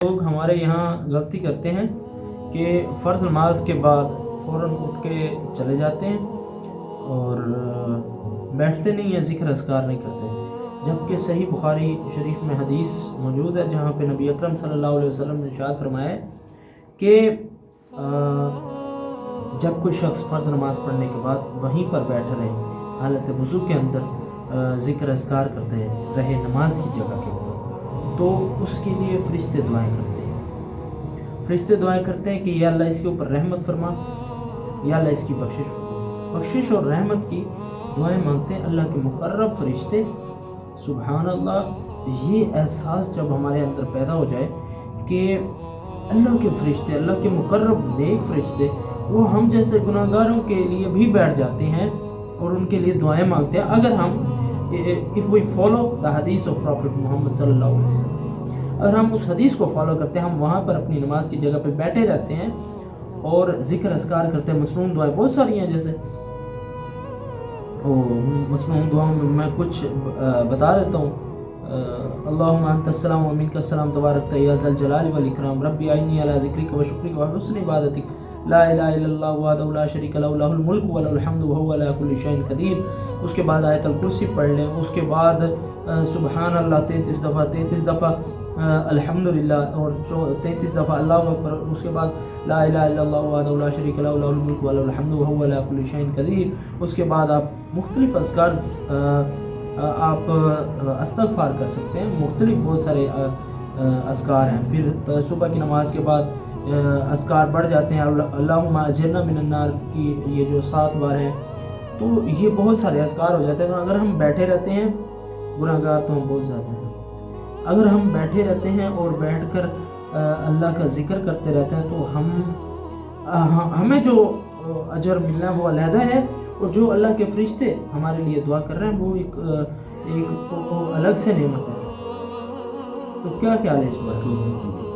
لوگ ہمارے یہاں غلطی کرتے ہیں کہ فرض نماز کے بعد فوراً اٹھ کے چلے جاتے ہیں اور بیٹھتے نہیں ہیں، ذکر اذکار نہیں کرتے، جبکہ صحیح بخاری شریف میں حدیث موجود ہے جہاں پہ نبی اکرم صلی اللہ علیہ وسلم نے ارشاد فرمایا ہے کہ جب کوئی شخص فرض نماز پڑھنے کے بعد وہیں پر بیٹھ رہے حالت وضو کے اندر ذکر اذکار کرتے رہے نماز کی جگہ کے اوپر، تو اس کے لیے فرشتے دعائیں کرتے ہیں، فرشتے دعائیں کرتے ہیں کہ یا اللہ اس کے اوپر رحمت فرما، یا اللہ اس کی بخشش فرما، بخشش اور رحمت کی دعائیں مانگتے ہیں اللہ کے مقرب فرشتے۔ سبحان اللہ، یہ احساس جب ہمارے اندر پیدا ہو جائے کہ اللہ کے فرشتے، اللہ کے مقرب نیک فرشتے وہ ہم جیسے گناہ گاروں کے لیے بھی بیٹھ جاتے ہیں اور ان کے لیے دعائیں مانگتے ہیں، اگر ہم if we follow the hadith of Prophet محمد صلی اللہ علیہ وسلم، اگر ہم اس حدیث کو فالو کرتے ہیں، ہم وہاں پر اپنی نماز کی جگہ پہ بیٹھے رہتے ہیں اور ذکر اذکار کرتے ہیں، مسنون دعائیں بہت ساری ہیں، جیسے مسنون دعاؤں میں میں کچھ بتا دیتا ہوں۔ اللہم انت السلام و منک السلام تبارک یا ذا الجلال والاکرام، ربی اعنی علی ذکرک و شکرک و حسن عبادتک، لا الہ الا اللہ وحدہ لا شریک لہ، لہ الملک و لہ الحمد وہو علی کل شیء قدیر۔ اس کے بعد آیت الکرسی پڑھ لیں، اس کے بعد سبحان اللہ 33 دفعہ، 33 دفعہ الحمدللہ اور 33 دفعہ اللہ اکبر، اس کے بعد لا الہ الا اللہ وحدہ لا شریک لہ، لہ الملک و لہ الحمد وہو علی کل شیء قدیر۔ اس کے بعد آپ مختلف اذکار آپ استغفار کر سکتے ہیں، مختلف بہت سارے اذکار ہیں۔ پھر صبح کی نماز کے بعد اذکار بڑھ جاتے ہیں، اللہم اجرنا من النار کی یہ جو 7 بار ہیں، تو یہ بہت سارے اذکار ہو جاتے ہیں۔ اگر ہم بیٹھے رہتے ہیں، گناہ گار تو ہم بہت زیادہ ہیں، اگر ہم بیٹھے رہتے ہیں اور بیٹھ کر اللہ کا ذکر کرتے رہتے ہیں تو ہمیں جو اجر ملنا ہے وہ علیحدہ ہے، اور جو اللہ کے فرشتے ہمارے لیے دعا کر رہے ہیں وہ ایک الگ سے نعمت ہے۔ تو کیا خیال ہے اس بات؟